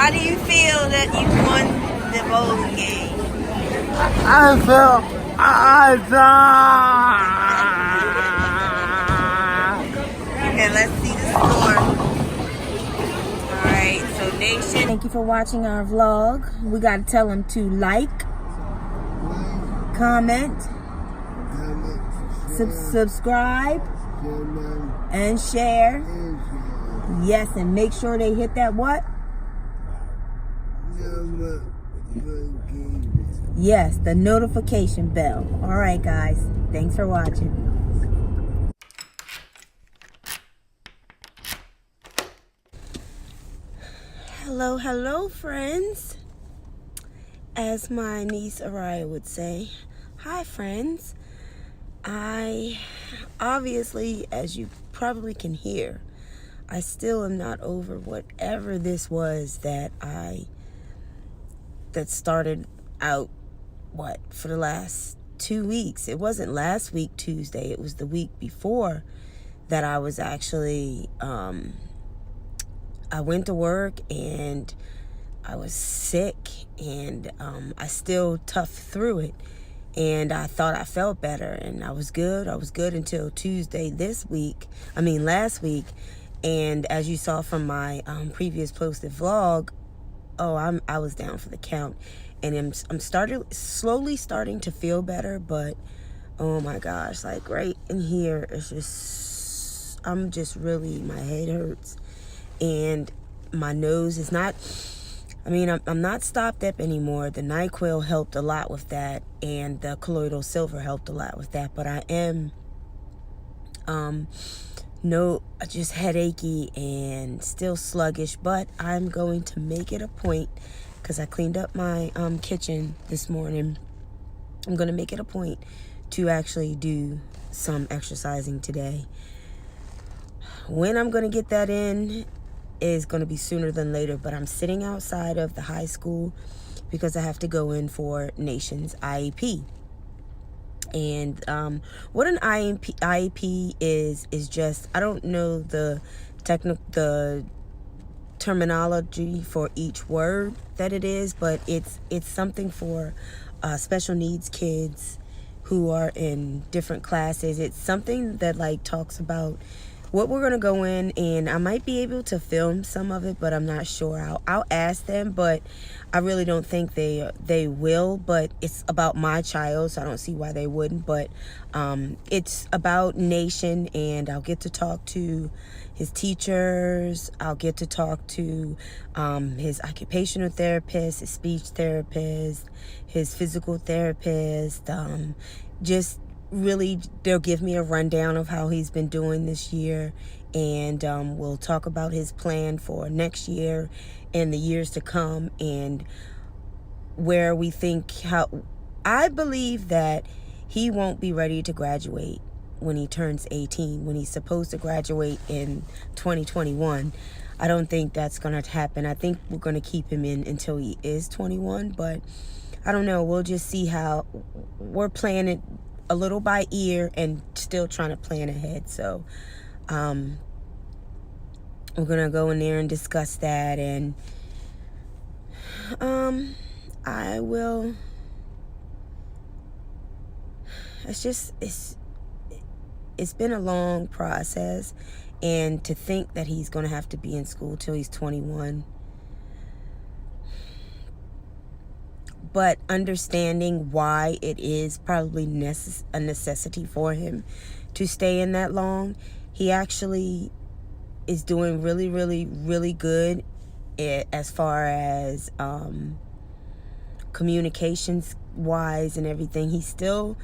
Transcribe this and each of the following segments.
How do you feel that you won the bowling game? I feel Okay, let's see the score. Alright, so Nation. Thank you for watching our vlog. We got to tell them to like, comment, subscribe, and share. Yes, and make sure they hit that what? Yes, the notification bell. All right, guys. Thanks for watching. Hello, hello, friends. As my niece Araya would say, hi, friends. I obviously, as you probably can hear, I still am not over whatever this was that started out, for the last 2 weeks. It wasn't last week Tuesday, it was the week before that I was actually, I went to work and I was sick, and I still toughed through it. And I thought I felt better, and I was good. I was good until Tuesday last week. And as you saw from my previous posted vlog, I was down for the count. And I'm slowly starting to feel better, but oh my gosh, like right in here, it's just, my head hurts. And my nose is not, I'm not stopped up anymore. The NyQuil helped a lot with that, and the colloidal silver helped a lot with that. But I am, just headachy and still sluggish. But I'm going to make it a point, because I cleaned up my kitchen this morning. I'm going to make it a point to actually do some exercising today. When I'm going to get that in is going to be sooner than later, but I'm sitting outside of the high school because I have to go in for Nation's IEP. And what an IEP is just, I don't know the terminology for each word that it is, but it's something for special needs kids who are in different classes. It's something that talks about what we're gonna go in, and I might be able to film some of it, but I'm not sure. I'll ask them, but I really don't think they will. But it's about my child, so I don't see why they wouldn't. But it's about Nation, and I'll get to talk to his teachers. I'll get to talk to his occupational therapist, his speech therapist, his physical therapist. Just really, they'll give me a rundown of how he's been doing this year, and we'll talk about his plan for next year and the years to come, and where we think, I believe that he won't be ready to graduate when he turns 18, when he's supposed to graduate in 2021. I don't think that's going to happen. I think we're going to keep him in until he is 21, but I don't know. We'll just see how we're playing it a little by ear and still trying to plan ahead. So we're gonna go in there and discuss that, and I will, it's been a long process, and to think that he's gonna have to be in school till he's 21, but understanding why it is probably a necessity for him to stay in that long. He actually is doing really, really, really good as far as communications wise and everything. He's still,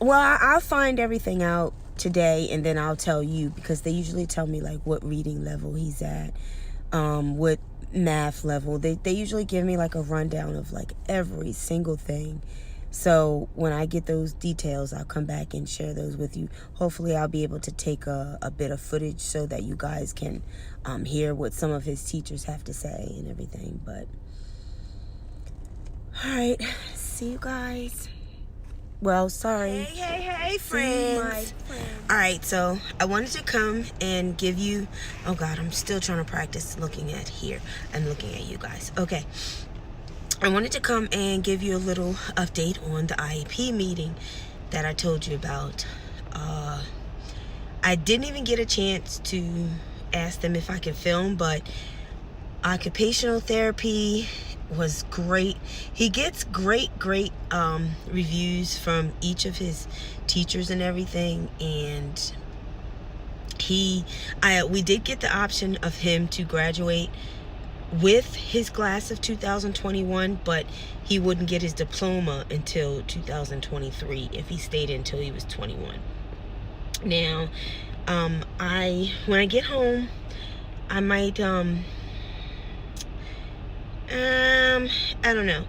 I'll find everything out today, and then I'll tell you, because they usually tell me what reading level he's at, what math level. They usually give me a rundown of every single thing. So when I get those details, I'll come back and share those with you. Hopefully I'll be able to take a bit of footage so that you guys can hear what some of his teachers have to say and everything. But all right, see you guys. Well, sorry. Hey, See my friends. All right, so I wanted to come and give you, oh God, I'm still trying to practice looking at here. I'm looking at you guys. Okay. I wanted to come and give you a little update on the IEP meeting that I told you about. I didn't even get a chance to ask them if I could film, but occupational therapy was great. He gets great reviews from each of his teachers and everything, and we did get the option of him to graduate with his class of 2021, but he wouldn't get his diploma until 2023 if he stayed until he was 21. Now, when I get home, I might I don't know.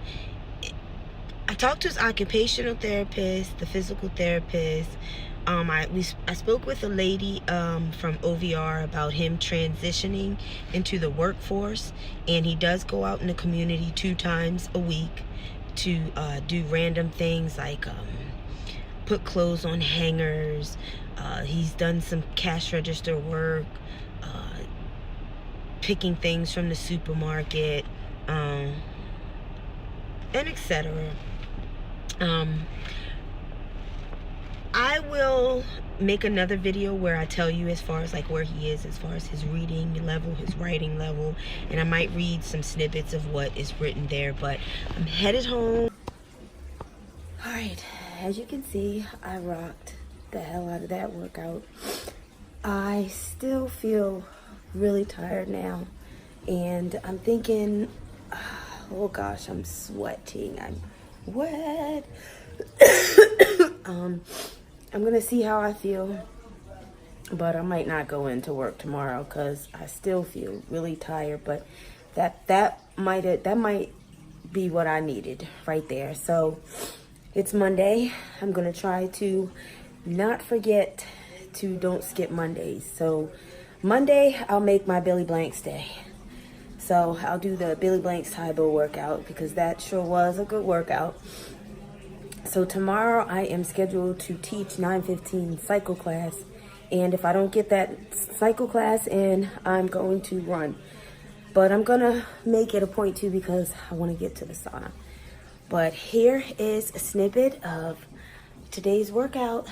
I talked to his occupational therapist, the physical therapist. I spoke with a lady from OVR about him transitioning into the workforce, and he does go out in the community 2 times a week to do random things like put clothes on hangers. He's done some cash register work, picking things from the supermarket, and etc. I will make another video where I tell you as far as like where he is as far as his reading level, his writing level, and I might read some snippets of what is written there, but I'm headed home. All right, as you can see, I rocked the hell out of that workout. I still feel really tired now, and I'm thinking, oh gosh, I'm sweating, I'm wet. I'm gonna see how I feel, but I might not go into work tomorrow because I still feel really tired, but that might be what I needed right there. So it's Monday. I'm gonna try to not forget to don't skip Mondays. So Monday I'll make my Billy Blanks day. So I'll do the Billy Blanks Taibo workout because that sure was a good workout. So tomorrow I am scheduled to teach 9:15 cycle class, and if I don't get that cycle class in, I'm going to run. But I'm gonna make it a point to because I want to get to the sauna. But here is a snippet of today's workout.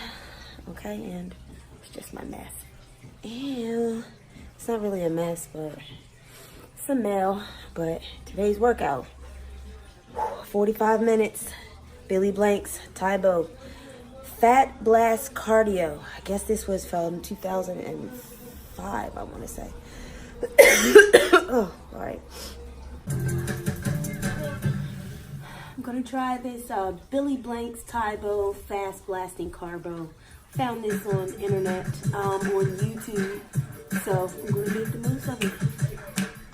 Okay, and it's just my mess. And it's not really a mess, but it's a mess. But today's workout, 45 minutes. Billy Blanks Taibo Fat Blast Cardio. I guess this was from 2005, I want to say. Oh, all right. I'm gonna try this Billy Blanks Taibo Fast Blasting Carbo. Found this on the internet, on YouTube. So I'm gonna make the most of it.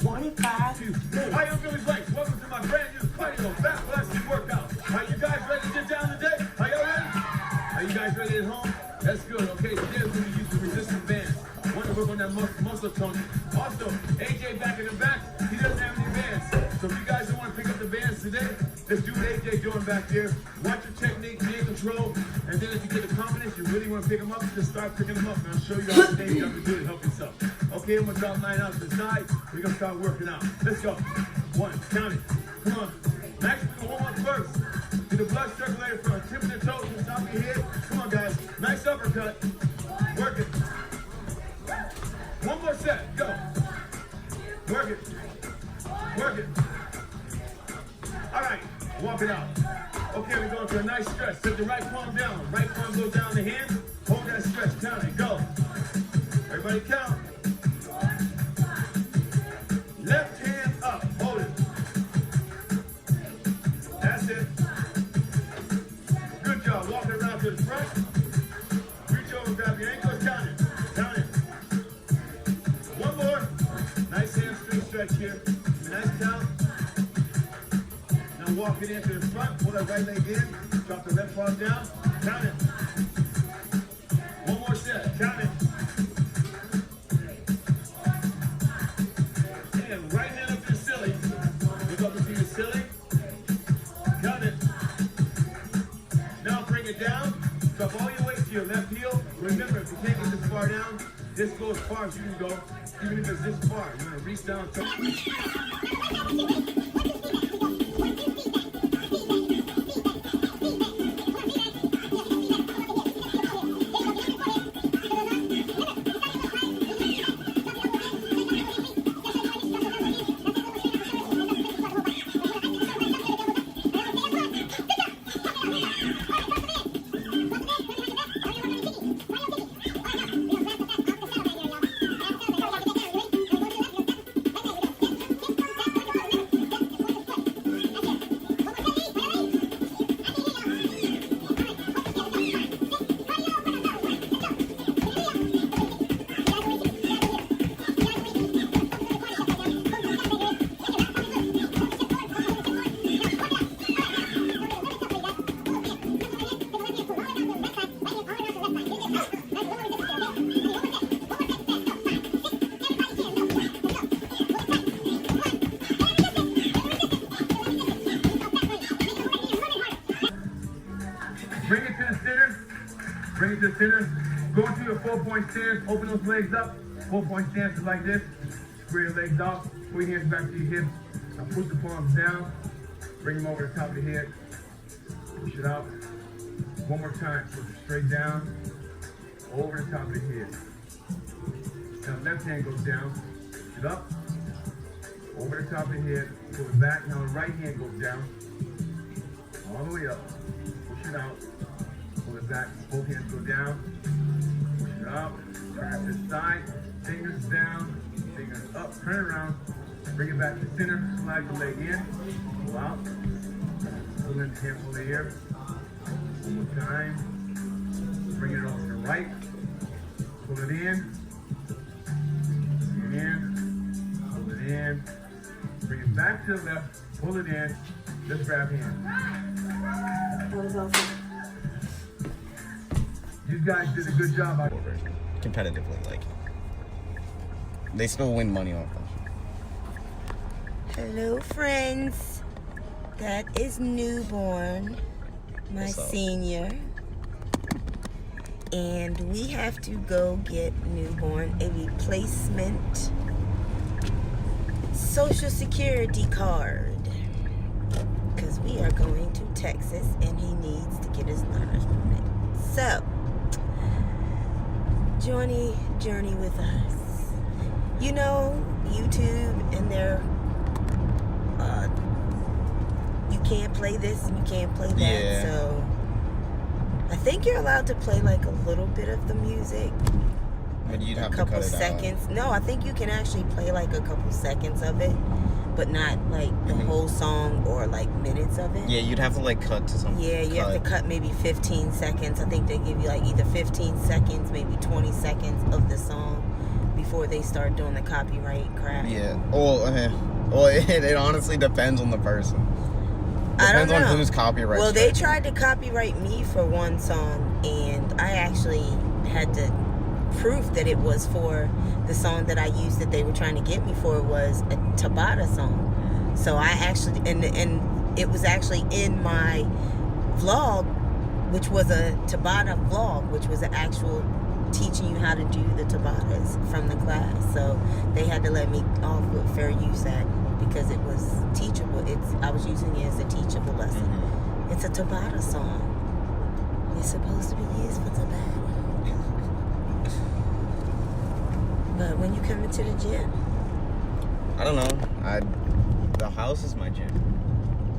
45 minutes. Hi, I'm Billy Blanks. Welcome to my brand new cardio fat blasting workout. Are you guys ready to get down today? Are y'all ready? Are you guys ready at home? That's good. Okay, today we're going to use the resistance bands. I want to work on that muscle tone. Also, AJ back in the back, he doesn't have any bands. So if you guys don't want to pick up the bands today, just do what AJ doing back there. Watch your technique, be in control, and then if you get the confidence, you really want to pick them up, just start picking them up, and I'll show you how today you have to do it to help yourself. Okay, I'm going to drop 9 out to the side. We're going to start working out. Let's go. 1, count it. Come on. Max, we're going to warm up first. Do the blood circulator from the tip of the toes to the top of your head. Come on, guys. Nice uppercut. Work it. One more set. Go. Work it. Work it. All right. Walk it out. Okay, we're going to a nice stretch. Set the right palm down. Right palm goes down the hand. Hold that stretch. Count it. Go. Everybody count. Left hand up. Hold it. That's it. Good job. Walk it around to the front. Reach over, grab your ankles. Count it. Count it. One more. Nice hamstring stretch here. Nice count. Now walk it into the front. Pull that right leg in. Drop the left palm down. Count it. One more set. Count it. And right hand up to the silly. Look up into your silly. Count it. Now bring it down. your left heel. Remember, if you can't get this far down, just go as far as you can go. Even if it's this far, you're gonna reach down. Bring it to the center. Bring it to the center. Go into your 4-point stance. Open those legs up. 4-point stance is like this. Square your legs off. Pull your hands back to your hips. Now push the palms down. Bring them over the top of the head. Push it out. One more time. Push it straight down. Over the top of the head. Now left hand goes down. Push it up. Over the top of the head. Pull it back. Now the right hand goes down. All the way up. Push it out. Pull it back. Both hands go down. Push it up. Turn it to the side. Fingers down. Fingers up. Turn it around. Bring it back to center. Slide the leg in. Pull out. Pull in the handful of air. One more time. Bring it over to the right. Pull it in. Bring it in. Pull it in. Bring it back to the left. Pull it in. Let's grab hands. That was awesome. You guys did a good job. Competitively, like they still win money off them. Hello, friends. That is NuBorn, my What's up? senior. And we have to go get NuBorn a replacement Social Security card. Because we are going to Texas and he needs to get his learner's permit. So, journey with us. You know, YouTube and their you can't play this and you can't play that. Yeah. So I think you're allowed to play like a little bit of the music. But you'd have A to couple cut it seconds. No, I think you can actually play like a couple seconds of it, but not like the whole song or like minutes of it. out. Yeah, you'd have to like cut to something. Yeah, you have to cut maybe 15 seconds. I think they give you like either 15 seconds, maybe 20 seconds of the song before they start doing the copyright crap. Yeah. Well, it honestly depends on the person. I don't Depends know. on who's copyright. Well, they tried to copyright me for one song, and I actually had to proof that it was for the song that I used that they were trying to get me for was a Tabata song. So I actually, and it was actually in my vlog, which was a Tabata vlog, which was an actual teaching you how to do the Tabatas from the class. So they had to let me off with Fair Use Act because it was teachable. I was using it as a teachable lesson. Mm-hmm. It's a Tabata song. It's supposed to be used for Tabata. But when you come into the gym, I don't know. The house is my gym.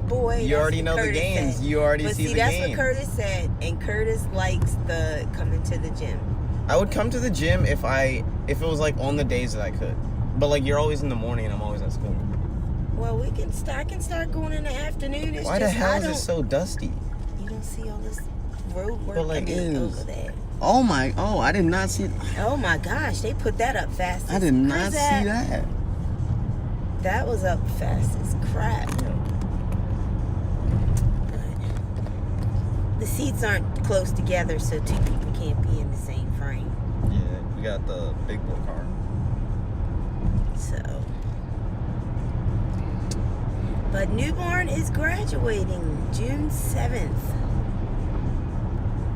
boy, You that's already what know the Curtis games. said. You already But see the that's games. what Curtis said, and Curtis likes the coming to the gym. I would come to the gym if it was like on the days that I could. But like you're always in the morning and I'm always at school. Well, I can start going in the afternoon. It's Why the just, hell I is it don't- so dusty? You don't see all this road work But, like, coming ew. over there. Oh, I did not see. Oh my gosh, they put that up fast. I as did not see crap. that. That was up fast as crap. But the seats aren't close together, so two people can't be in the same frame. Yeah, we got the big boy car. So, but NuBorn is graduating June 7th.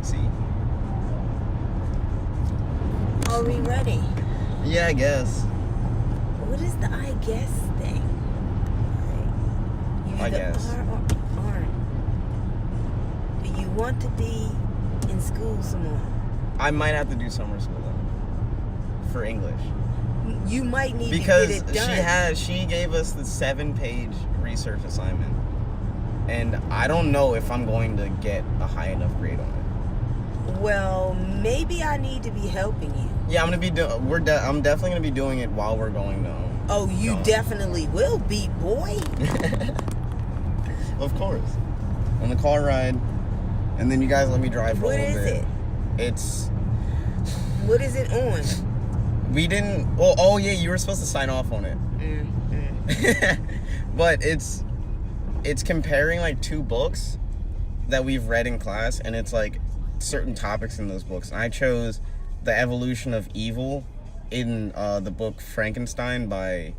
See, are we ready? Yeah, I guess. What is the I guess thing? Like, you I either guess. are or aren't. Do you want to be in school some more? I might have to do summer school though. For English. You might need Because to get it done. she gave us the 7-page research assignment. And I don't know if I'm going to get a high enough grade on it. Well, maybe I need to be helping you. Yeah, I'm definitely gonna be doing it while we're going to. Oh, you definitely will be, boy. Of course. On the car ride, and then you guys let me drive for a little bit. What is it? It's. What is it on? We didn't. Well, oh yeah, you were supposed to sign off on it. But it's comparing like 2 books that we've read in class, and it's like certain topics in those books. And I chose The Evolution of Evil in the book Frankenstein by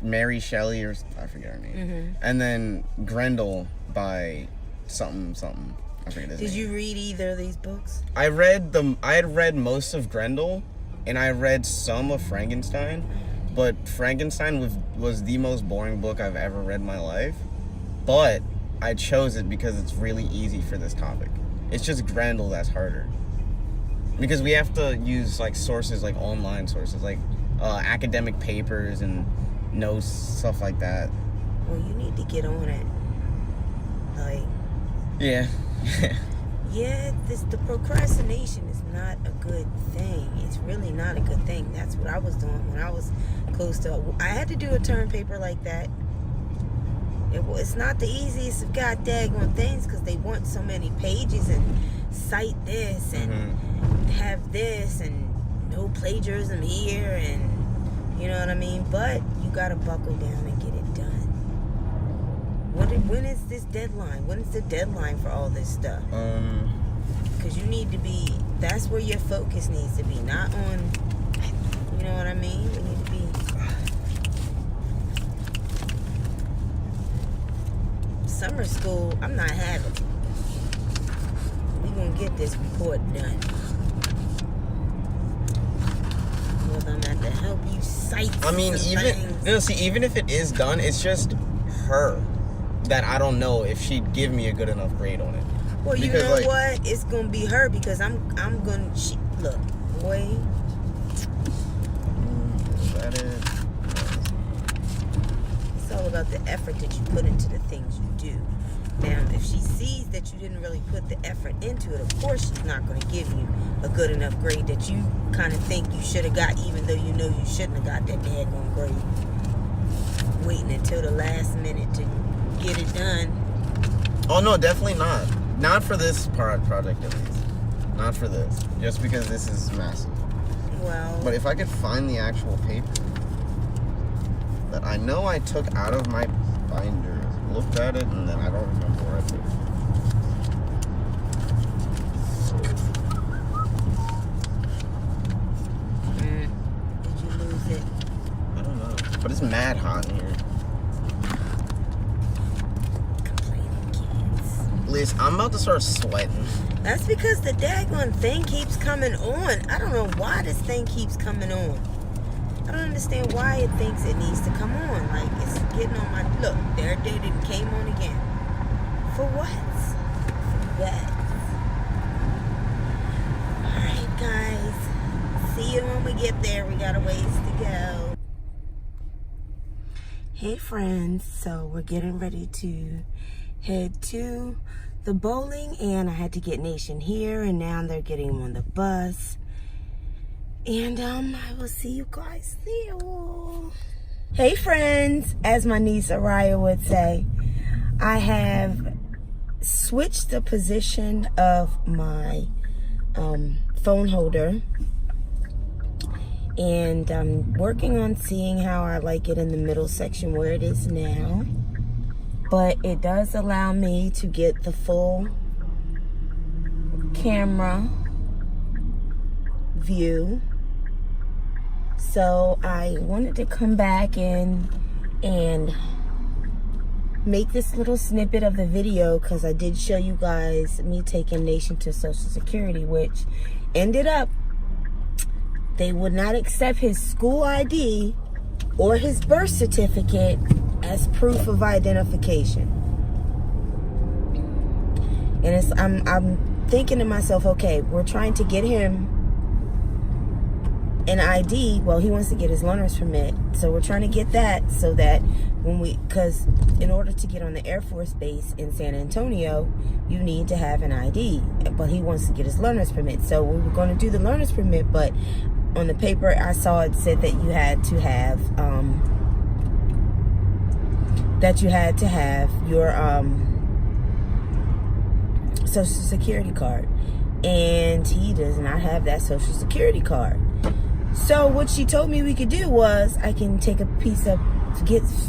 Mary Shelley, or I forget her name. And then Grendel by something. I forget his name. Did you read either of these books? I had read most of Grendel, and I read some of Frankenstein, but Frankenstein was the most boring book I've ever read in my life. But I chose it because it's really easy for this topic. It's just Grendel that's harder. Because we have to use like sources, like online sources, like academic papers and notes, stuff like that. Well, you need to get on it. Like, Yeah. yeah, the procrastination is not a good thing. It's really not a good thing. That's what I was doing when I was close to. I had to do a term paper like that. It's not the easiest of goddamn things because they want so many pages and cite this and have this and no plagiarism here, and you know what I mean. But you gotta buckle down and get it done. When is this deadline? When is the deadline for all this stuff? Because you need to be. That's where your focus needs to be, not on. You know what I mean? We need to be. Summer school, I'm not having it. We're going to get this report done. Whether I'm going to help you cite even if it is done, it's just her that I don't know if she'd give me a good enough grade on it. Well, you know what? It's going to be her because I'm going to... Look, boy. Is that it? It's all about the effort that you put into the things you do. Now, if she sees that you didn't really put the effort into it, of course she's not going to give you a good enough grade that you kind of think you should have got, even though you know you shouldn't have got that daggone grade. Waiting until the last minute to get it done. Oh, no, definitely not. Not for this project, at least. Not for this. Just because this is massive. Well... But if I could find the actual paper that I know I took out of my binder, looked at it, and then I don't remember where I put it. Did you lose it? I don't know. But it's mad hot in here. Complaining kids. Liz, I'm about to start sweating. That's because the daggone thing keeps coming on. I don't know why this thing keeps coming on. I don't understand why it thinks it needs to come on. Like, it's getting on my... Look, there it did. It came on again. For what? For what? Alright, guys. See you when we get there. We got a ways to go. Hey, friends. So, we're getting ready to head to the bowling. And I had to get Nation here. And now they're getting on the bus. And I will see you guys there. Hey friends, as my niece Araya would say, I have switched the position of my phone holder, and I'm working on seeing how I like it in the middle section where it is now. But it does allow me to get the full camera view. So I wanted to come back in and make this little snippet of the video because I did show you guys me taking Nation to Social Security, which ended up they would not accept his school ID or his birth certificate as proof of identification. And I'm thinking to myself, okay, we're trying to get him an ID. Well, he wants to get his learner's permit, so we're trying to get that so that because in order to get on the Air Force Base in San Antonio, you need to have an ID. But he wants to get his learner's permit, so we were going to do the learner's permit. But on the paper I saw, it said that you had to have your Social Security card, and he does not have that Social Security card. So what she told me we could do was I can take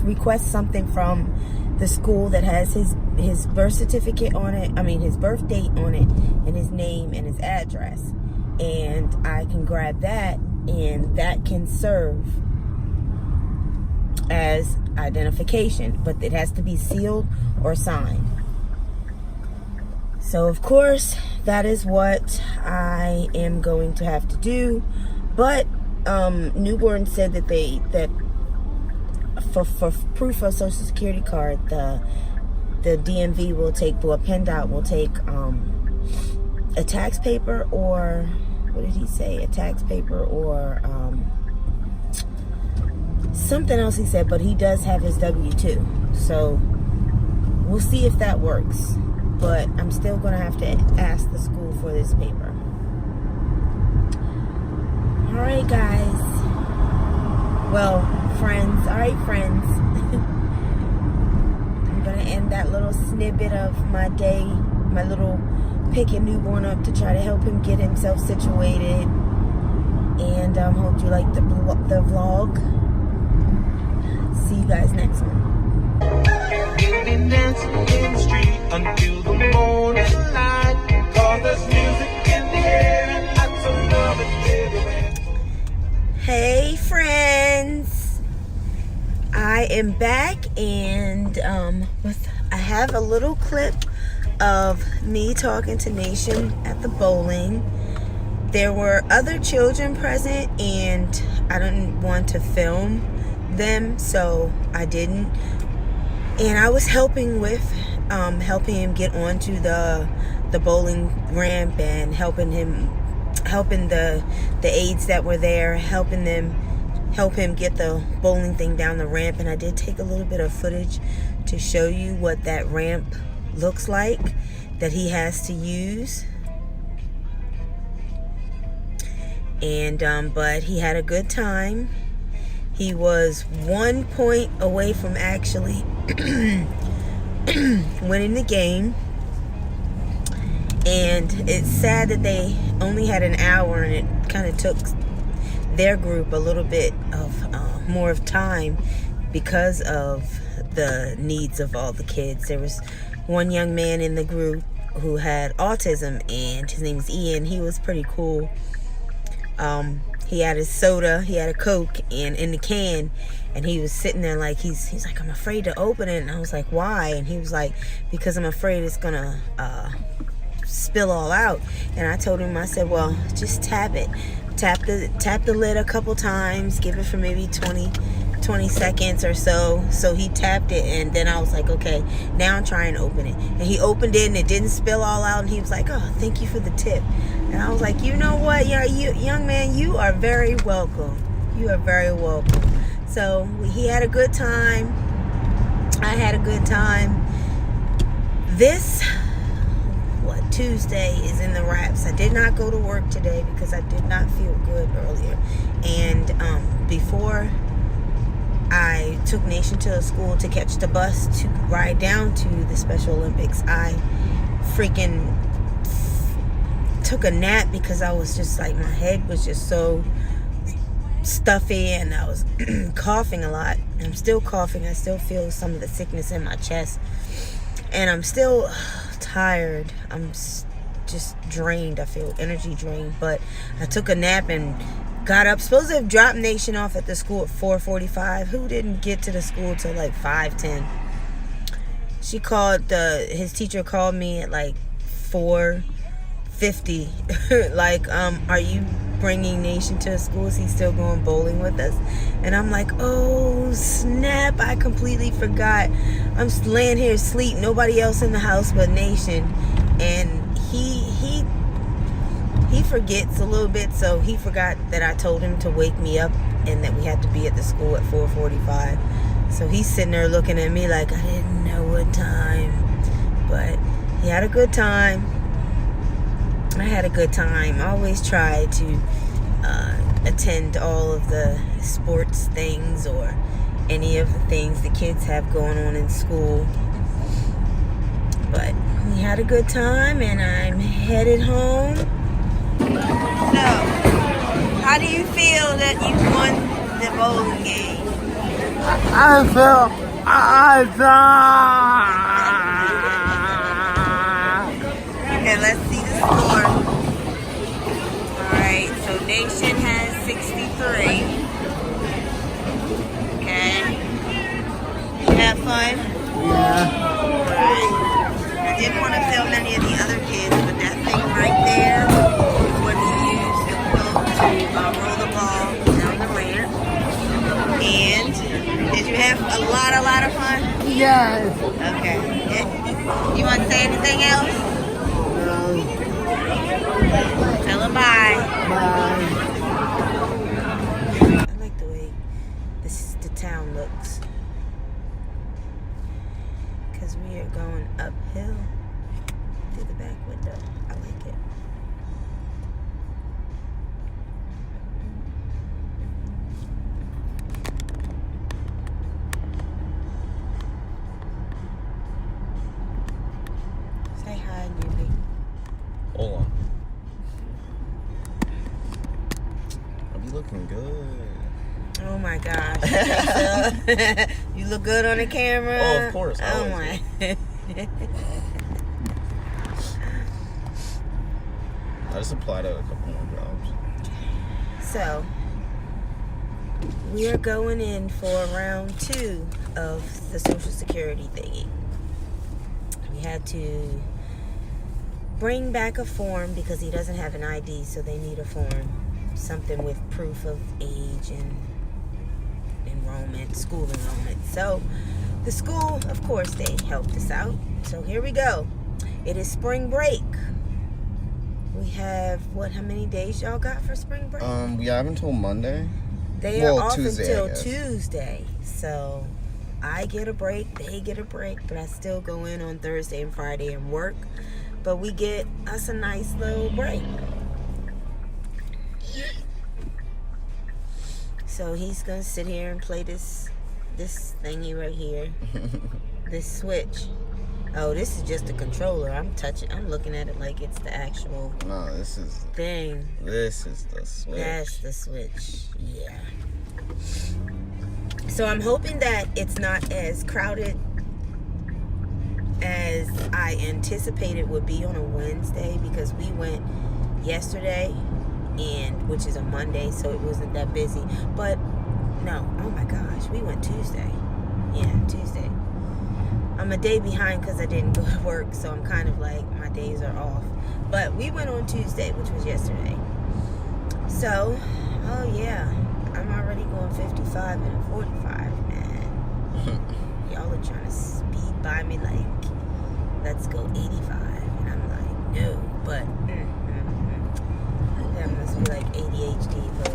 request something from the school that has his birth certificate on it, his birth date on it, and his name and his address, and I can grab that, and that can serve as identification, but it has to be sealed or signed. So of course that is what I am going to have to do. But NuBorn said that for proof of Social Security card, the DMV will take, or PennDOT will take a tax paper, or what did he say? A tax paper or something else he said, but he does have his W-2. So we'll see if that works. But I'm still going to have to ask the school for this paper. Alright, guys. Well, friends. Alright, friends. I'm going to end that little snippet of my day, my little picking NuBorn up to try to help him get himself situated. And hope you like the vlog. See you guys next one. We'll be dancing in the street until the morning light. 'Cause there's music in the air and lots of love everywhere. Hey friends, I am back, and I have a little clip of me talking to Nation at the bowling. There were other children present, and I didn't want to film them, so I didn't. And I was helping him get onto the bowling ramp, and helping the aides that were there, help him get the bowling thing down the ramp. And I did take a little bit of footage to show you what that ramp looks like that he has to use. And but he had a good time. He was 1 point away from actually winning the game. And it's sad that they only had an hour, and it kind of took their group a little bit of more of time because of the needs of all the kids. There was one young man in the group who had autism, and his name is Ian. He was pretty cool. He had his soda, he had a Coke in the can, and he was sitting there like, he's like, I'm afraid to open it. And I was like, why? And he was like, because I'm afraid it's gonna spill all out. And I told him, I said, well, just tap it. Tap the lid a couple times, give it for maybe 20 seconds or so. So he tapped it, and then I was like, okay, now I'm trying to open it. And he opened it, and it didn't spill all out, and he was like, oh, thank you for the tip. And I was like, you know what, young man, you are very welcome. You are very welcome. So he had a good time. I had a good time. This Tuesday is in the wraps. I did not go to work today because I did not feel good earlier. And before I took Nation to the school to catch the bus to ride down to the Special Olympics, I freaking took a nap because I was just like, my head was just so stuffy, and I was coughing a lot. I'm still coughing. I still feel some of the sickness in my chest, and I'm still tired. I'm just drained. I feel energy drained. But I took a nap and got up. Supposed to have dropped Nation off at the school at 4:45. Who didn't get to the school till like 5:10? She called, his teacher called me at like 4:50. Like, are you bringing Nation to school. He's still going bowling with us. And I'm like, oh, snap. I completely forgot. I'm laying here asleep. Nobody else in the house but Nation. And he forgets a little bit. So he forgot that I told him to wake me up and that we had to be at the school at 4:45. So he's sitting there looking at me like I didn't know what time. But he had a good time. I had a good time. I always try to attend all of the sports things or any of the things the kids have going on in school. But we had a good time and I'm headed home. So, how do you feel that you won the bowling game? I feel awesome. Okay, let's see the score. Alright, so Nation has 63. Okay. You have fun? Yeah. Alright. I didn't want to film any of the other kids, but that thing right there is what he used to roll the ball down the ramp. And did you have a lot of fun? Yes. Okay. You want to say anything else? Tell her bye. Bye. I like the way the town looks. Because we are going uphill through the back window. I like it. Say hi, newbie. Hola. I'll be looking good. Oh my gosh. You look good on the camera. Oh, of course. Oh Always. my. I just applied to a couple more jobs. So, we are going in for round 2 of the Social Security thingy. We had to bring back a form because he doesn't have an ID, so they need a form. Something with proof of age and enrollment, school enrollment. So, the school, of course, they helped us out. So, here we go. It is spring break. We have, how many days y'all got for spring break? We have until Monday. They are off Tuesday, until Tuesday. So I get a break, they get a break, but I still go in on Thursday and Friday and work. But we get us a nice little break. So he's gonna sit here and play this thingy right here. This switch. Oh, this is just a controller. I'm looking at it like it's the actual No, this is thing. This is the switch. That's the switch. Yeah. So I'm hoping that it's not as crowded as I anticipated would be on a Wednesday, because we went yesterday, and which is a Monday, so it wasn't that busy. But no, oh my gosh, we went Tuesday. Yeah, Tuesday. I'm a day behind because I didn't go to work, so I'm kind of like, my days are off. But we went on Tuesday, which was yesterday. So, oh yeah, I'm already going 55 and a 45, man. Y'all are trying to speed by me like, let's go 85. And I'm like, no, but that must be like ADHD, but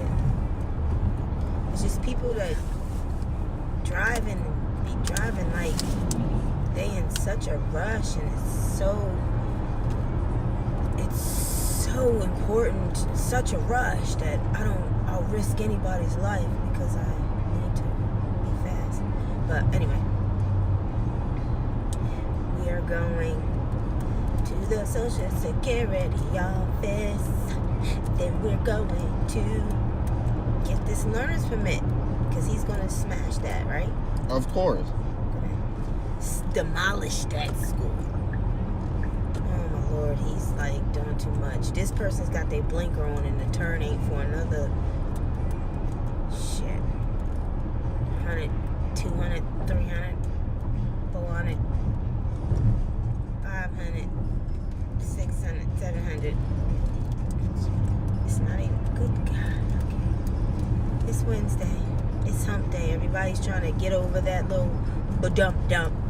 it's just people that driving like they in such a rush, and it's so important, such a rush that I'll risk anybody's life because I need to be fast. But anyway, we are going to the Social Security office. Then we're going to get this learner's permit because he's going to smash that, right? Of course. Demolish that school. Oh my Lord, he's like doing too much. This person's got their blinker on and the turn ain't for another shit. 100, 200, 300, 400, 500, 600, 700. It's not even good. God. Okay. It's Wednesday. It's hump day. Everybody's trying to get over that little ba-dump dump.